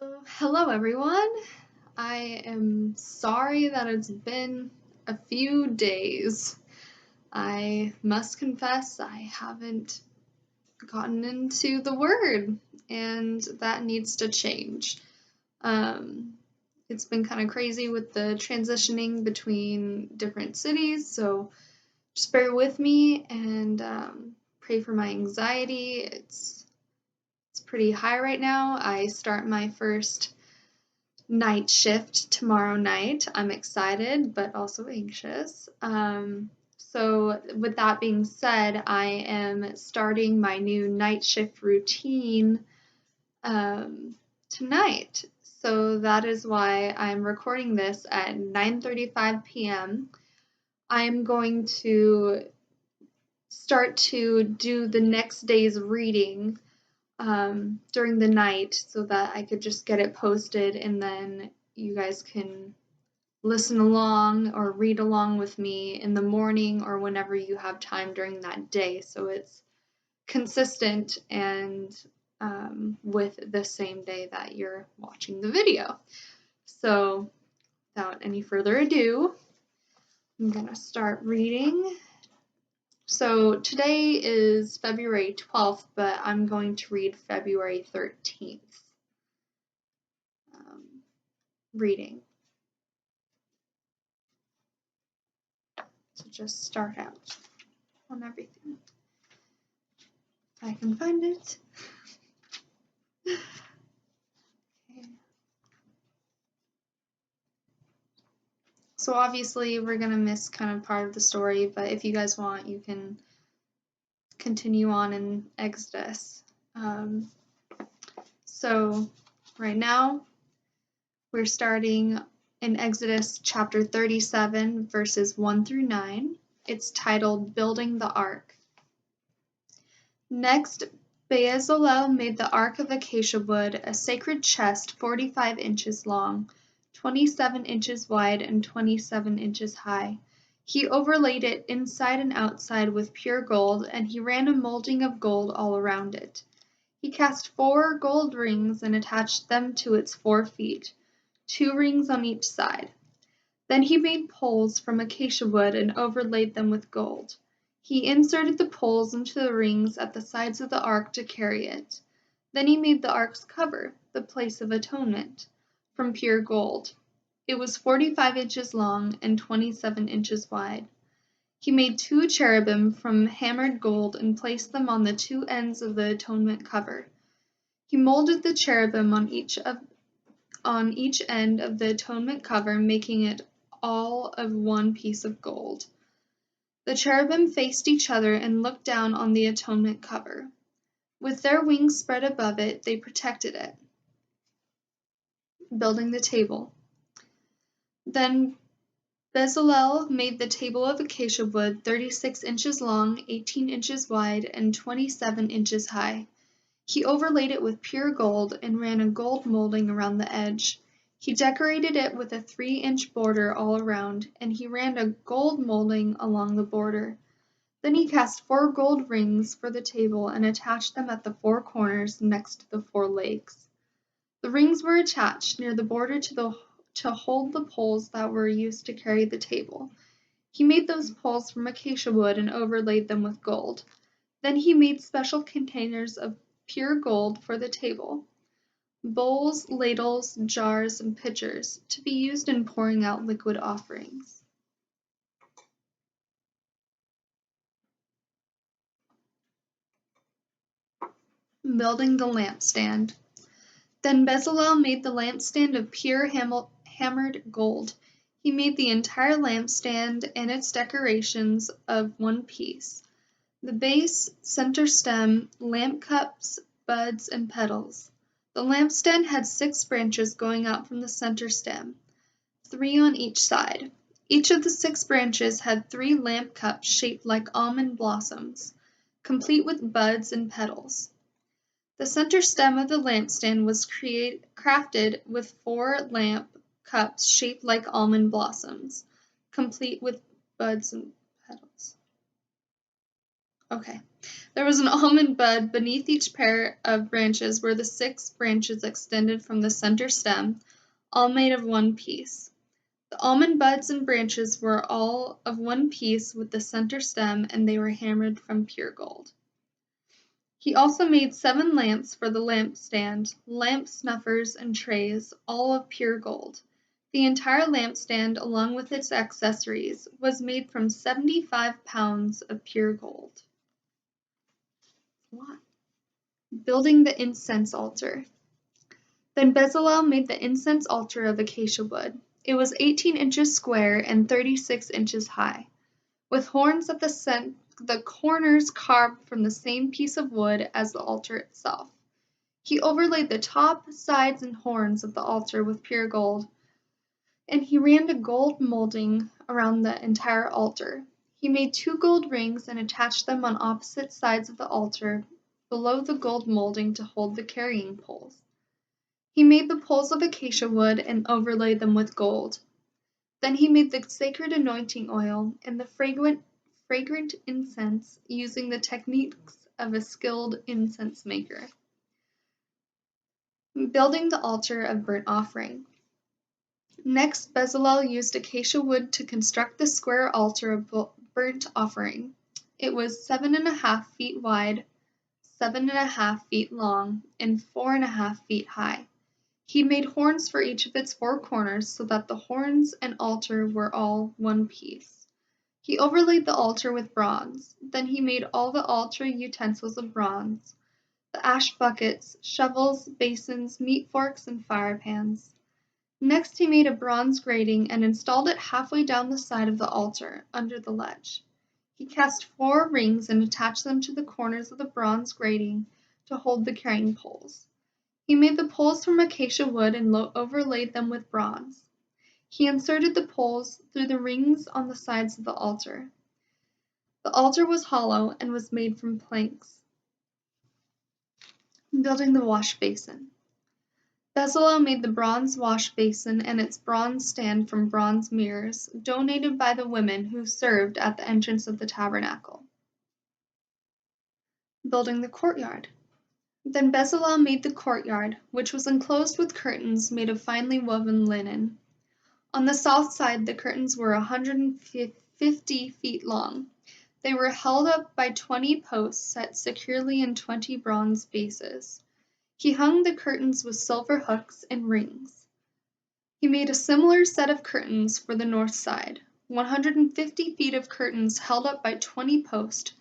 Hello everyone. I am sorry that it's been a few days. I must confess I haven't gotten into the Word, and that needs to change. Um, it's been kind of crazy with the transitioning between different cities, so just bear with me and pray for my anxiety. It's pretty high right now. I start my first night shift tomorrow night. I'm excited, but also anxious. So, with that being said, I am starting my new night shift routine tonight. So, that is why I'm recording this at 9:35 p.m. I'm going to start to do the next day's reading during the night so that I could just get it posted and then you guys can listen along or read along with me in the morning or whenever you have time during that day. So it's consistent and with the same day that you're watching the video. So without any further ado, I'm going to start reading. So today is February 12th, but I'm going to read February 13th. Reading. So just start out on everything. If I can find it. Okay. So obviously we're going to miss kind of part of the story, but if you guys want, you can continue on in Exodus. So right now we're starting in Exodus chapter 37, verses 1 through 9. It's titled Building the Ark. Next, Bezalel made the Ark of acacia wood, a sacred chest 45 inches long, 27 inches wide, and 27 inches high. He overlaid it inside and outside with pure gold, and he ran a molding of gold all around it. He cast 4 gold rings and attached them to its 4 feet, 2 rings on each side. Then he made poles from acacia wood and overlaid them with gold. He inserted the poles into the rings at the sides of the ark to carry it. Then he made the ark's cover, the place of atonement, from pure gold. It was 45 inches long and 27 inches wide. He made 2 cherubim from hammered gold and placed them on the 2 ends of the atonement cover. He molded the cherubim on each end of the atonement cover, making it all of one piece of gold. The cherubim faced each other and looked down on the atonement cover. With their wings spread above it, they protected it. Building the table. Then Bezalel made the table of acacia wood 36 inches long, 18 inches wide, and 27 inches high. He overlaid it with pure gold and ran a gold molding around the edge. He decorated it with a 3-inch border all around, and he ran a gold molding along the border. Then he cast 4 gold rings for the table and attached them at the 4 corners next to the 4 legs. The rings were attached near the border to hold the poles that were used to carry the table. He made those poles from acacia wood and overlaid them with gold. Then he made special containers of pure gold for the table, bowls, ladles, jars, and pitchers, to be used in pouring out liquid offerings. Building the lampstand. Then Bezalel made the lampstand of pure hammered gold. He made the entire lampstand and its decorations of one piece: the base, center stem, lamp cups, buds, and petals. The lampstand had 6 branches going out from the center stem, 3 on each side. Each of the 6 branches had 3 lamp cups shaped like almond blossoms, complete with buds and petals. The center stem of the lampstand was crafted with 4 lamp cups shaped like almond blossoms, complete with buds and petals. Okay. There was an almond bud beneath each pair of branches where the 6 branches extended from the center stem, all made of one piece. The almond buds and branches were all of one piece with the center stem, and they were hammered from pure gold. He also made 7 lamps for the lampstand, lamp snuffers and trays, all of pure gold. The entire lampstand, along with its accessories, was made from 75 pounds of pure gold. What? Building the incense altar. Then Bezalel made the incense altar of acacia wood. It was 18 inches square and 36 inches high, with horns at the corners carved from the same piece of wood as the altar itself. He overlaid the top, sides, and horns of the altar with pure gold, and he ran a gold molding around the entire altar. He made 2 gold rings and attached them on opposite sides of the altar below the gold molding to hold the carrying poles. He made the poles of acacia wood and overlaid them with gold. Then he made the sacred anointing oil and the fragrant incense using the techniques of a skilled incense maker. Building the altar of burnt offering. Next, Bezalel used acacia wood to construct the square altar of burnt offering. It was 7.5 feet wide, 7.5 feet long, and 4.5 feet high. He made horns for each of its 4 corners so that the horns and altar were all one piece. He overlaid the altar with bronze. Then he made all the altar utensils of bronze, the ash buckets, shovels, basins, meat forks, and fire pans. Next he made a bronze grating and installed it halfway down the side of the altar, under the ledge. He cast 4 rings and attached them to the corners of the bronze grating to hold the carrying poles. He made the poles from acacia wood and overlaid them with bronze. He inserted the poles through the rings on the sides of the altar. The altar was hollow and was made from planks. Building the wash basin. Bezalel made the bronze wash basin and its bronze stand from bronze mirrors, donated by the women who served at the entrance of the tabernacle. Building the courtyard. Then Bezalel made the courtyard, which was enclosed with curtains made of finely woven linen. On the south side, the curtains were 150 feet long. They were held up by 20 posts set securely in 20 bronze bases. He hung the curtains with silver hooks and rings. He made a similar set of curtains for the north side, 150 feet of curtains held up by 20 posts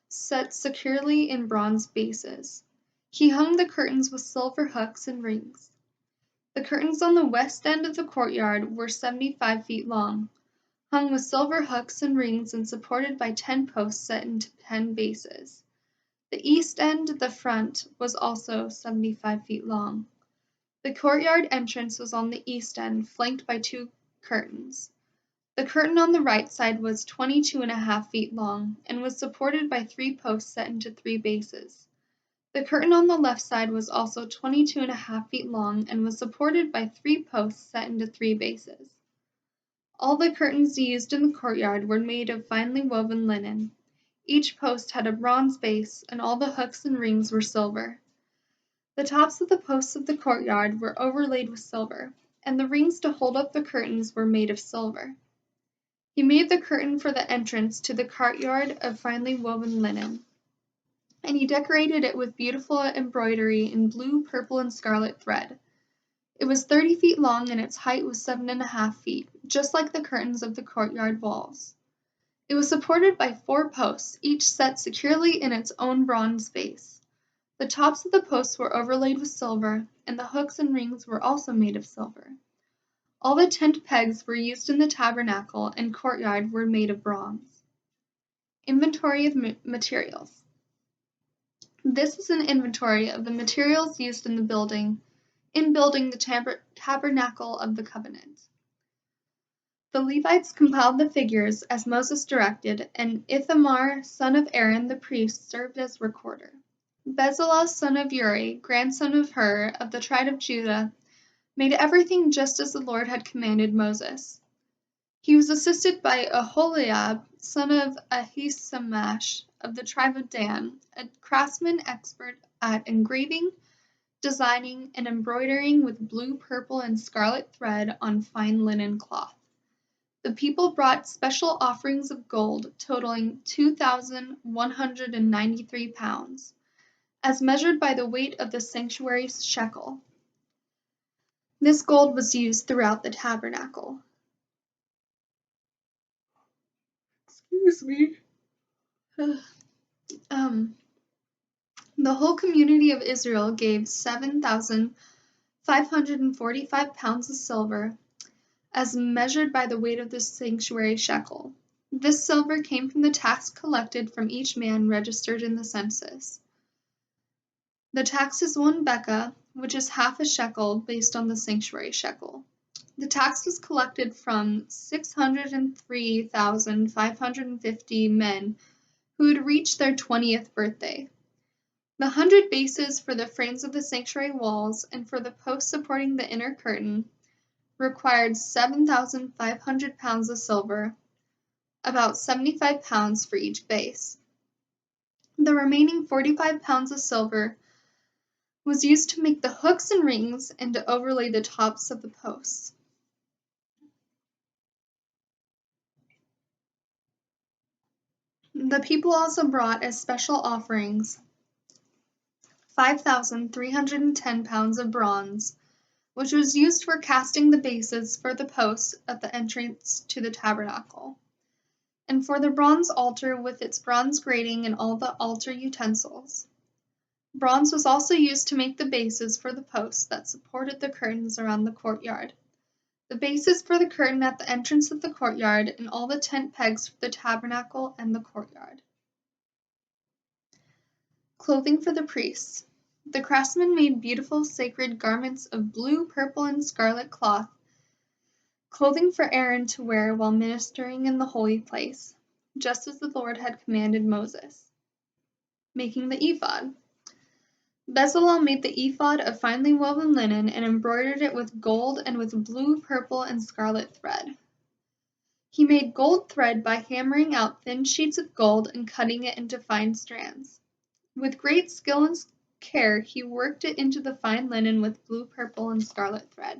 set securely in bronze bases. He hung the curtains with silver hooks and rings. The curtains on the west end of the courtyard were 75 feet long, hung with silver hooks and rings and supported by 10 posts set into 10 bases. The east end, the front, was also 75 feet long. The courtyard entrance was on the east end, flanked by 2 curtains. The curtain on the right side was 22.5 feet long and was supported by 3 posts set into 3 bases. The curtain on the left side was also 22.5 feet long and was supported by 3 posts set into 3 bases. All the curtains used in the courtyard were made of finely woven linen. Each post had a bronze base, and all the hooks and rings were silver. The tops of the posts of the courtyard were overlaid with silver, and the rings to hold up the curtains were made of silver. He made the curtain for the entrance to the courtyard of finely woven linen, and he decorated it with beautiful embroidery in blue, purple, and scarlet thread. It was 30 feet long, and its height was 7.5 feet, just like the curtains of the courtyard walls. It was supported by 4 posts, each set securely in its own bronze base. The tops of the posts were overlaid with silver, and the hooks and rings were also made of silver. All the tent pegs were used in the tabernacle and courtyard were made of bronze. Inventory of materials. This is an inventory of the materials used in building the tabernacle of the covenant. The Levites compiled the figures as Moses directed, and Ithamar, son of Aaron the priest, served as recorder. Bezalel, son of Uri, grandson of Hur, of the tribe of Judah, made everything just as the Lord had commanded Moses. He was assisted by Aholiab, son of Ahisamash of the tribe of Dan, a craftsman expert at engraving, designing, and embroidering with blue, purple, and scarlet thread on fine linen cloth. The people brought special offerings of gold totaling 2,193 pounds, as measured by the weight of the sanctuary's shekel. This gold was used throughout the tabernacle. Excuse me. The whole community of Israel gave 7,545 pounds of silver, as measured by the weight of the sanctuary shekel. This silver came from the tax collected from each man registered in the census. The tax is 1 bekah, which is half a shekel based on the sanctuary shekel. The tax was collected from 603,550 men who had reached their 20th birthday. The 100 bases for the frames of the sanctuary walls and for the posts supporting the inner curtain required 7,500 pounds of silver, about 75 pounds for each base. The remaining 45 pounds of silver was used to make the hooks and rings and to overlay the tops of the posts. The people also brought as special offerings 5,310 pounds of bronze, which was used for casting the bases for the posts at the entrance to the tabernacle, and for the bronze altar with its bronze grating and all the altar utensils. Bronze was also used to make the bases for the posts that supported the curtains around the courtyard, the bases for the curtain at the entrance of the courtyard, and all the tent pegs for the tabernacle and the courtyard. Clothing for the priests. The craftsmen made beautiful sacred garments of blue, purple, and scarlet cloth, clothing for Aaron to wear while ministering in the holy place, just as the Lord had commanded Moses. Making the ephod. Bezalel made the ephod of finely woven linen and embroidered it with gold and with blue, purple, and scarlet thread. He made gold thread by hammering out thin sheets of gold and cutting it into fine strands. With great skill and care he worked it into the fine linen with blue, purple, and scarlet thread.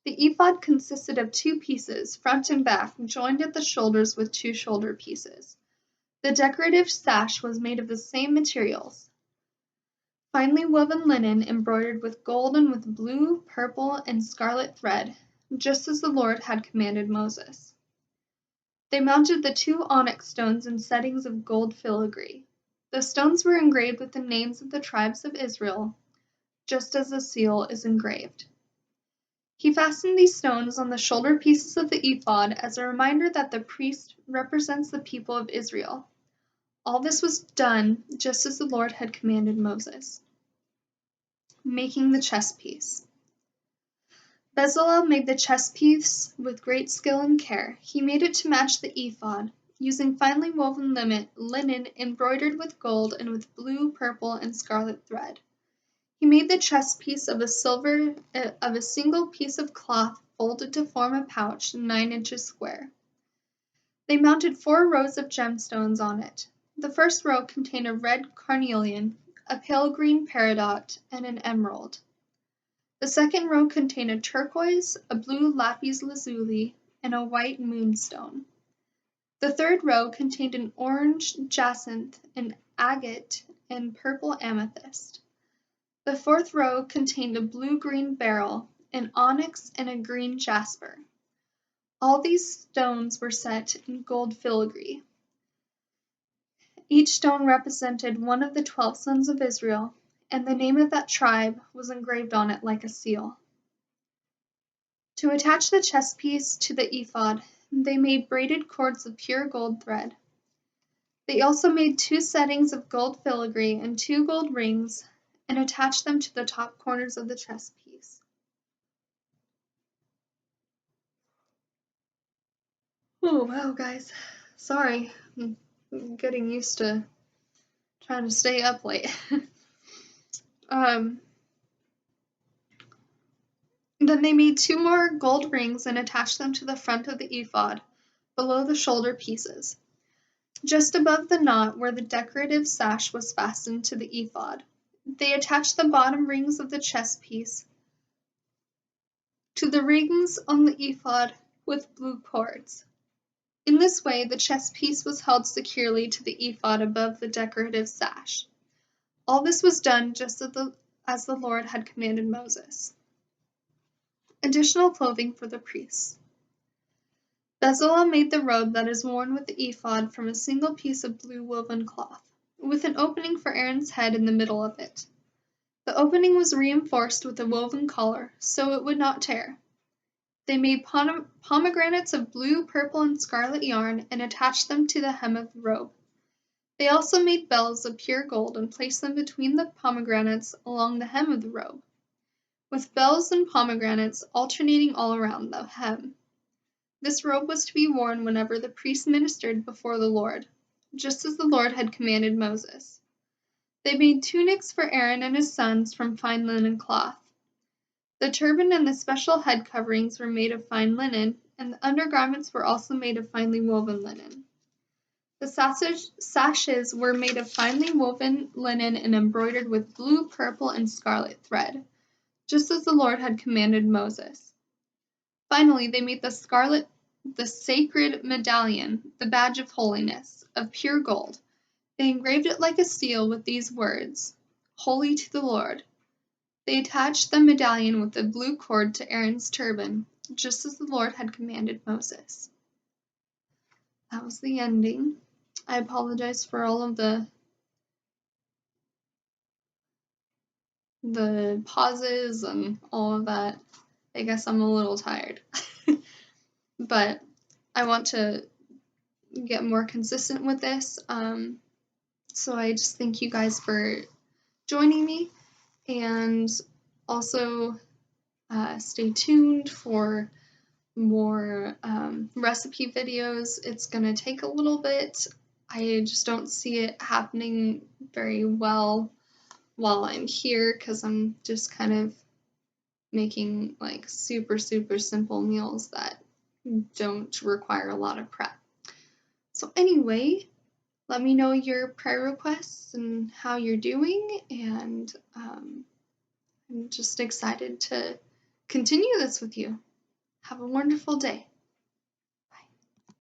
The ephod consisted of 2 pieces, front and back, joined at the shoulders with 2 shoulder pieces. The decorative sash was made of the same materials, finely woven linen embroidered with gold and with blue, purple, and scarlet thread, just as the Lord had commanded Moses. They mounted the 2 onyx stones in settings of gold filigree. The stones were engraved with the names of the tribes of Israel, just as a seal is engraved. He fastened these stones on the shoulder pieces of the ephod as a reminder that the priest represents the people of Israel. All this was done just as the Lord had commanded Moses. Making the chest piece. Bezalel made the chest piece with great skill and care. He made it to match the ephod, using finely woven linen embroidered with gold and with blue, purple, and scarlet thread. He made the chest piece of a single piece of cloth folded to form a pouch 9 inches square. They mounted 4 rows of gemstones on it. The first row contained a red carnelian, a pale green peridot, and an emerald. The second row contained a turquoise, a blue lapis lazuli, and a white moonstone. The third row contained an orange jacinth, an agate, and purple amethyst. The fourth row contained a blue-green beryl, an onyx, and a green jasper. All these stones were set in gold filigree. Each stone represented one of the 12 sons of Israel, and the name of that tribe was engraved on it like a seal. To attach the chest piece to the ephod, they made braided cords of pure gold thread. They also made 2 settings of gold filigree and 2 gold rings, and attached them to the top corners of the chest piece. Oh, wow, guys. Sorry. I'm getting used to trying to stay up late. Then they made 2 more gold rings and attached them to the front of the ephod, below the shoulder pieces. Just above the knot where the decorative sash was fastened to the ephod, they attached the bottom rings of the chest piece to the rings on the ephod with blue cords. In this way, the chest piece was held securely to the ephod above the decorative sash. All this was done just as the Lord had commanded Moses. Additional clothing for the priests. Bezalel made the robe that is worn with the ephod from a single piece of blue woven cloth, with an opening for Aaron's head in the middle of it. The opening was reinforced with a woven collar, so it would not tear. They made pomegranates of blue, purple, and scarlet yarn and attached them to the hem of the robe. They also made bells of pure gold and placed them between the pomegranates along the hem of the robe, with bells and pomegranates alternating all around the hem. This robe was to be worn whenever the priest ministered before the Lord, just as the Lord had commanded Moses. They made tunics for Aaron and his sons from fine linen cloth. The turban and the special head coverings were made of fine linen, and the undergarments were also made of finely woven linen. The sashes were made of finely woven linen and embroidered with blue, purple, and scarlet thread, just as the Lord had commanded Moses. Finally, they made the sacred medallion, the badge of holiness, of pure gold. They engraved it like a seal with these words, "Holy to the Lord." They attached the medallion with a blue cord to Aaron's turban, just as the Lord had commanded Moses. That was the ending. I apologize for all of the pauses and all of that. I guess I'm a little tired. But I want to get more consistent with this. So I just thank you guys for joining me, and also stay tuned for more recipe videos. It's gonna take a little bit. I just don't see it happening very well while I'm here because I'm just kind of making like super simple meals that don't require a lot of prep. So anyway, let me know your prayer requests and how you're doing, and I'm just excited to continue this with you. Have a wonderful day.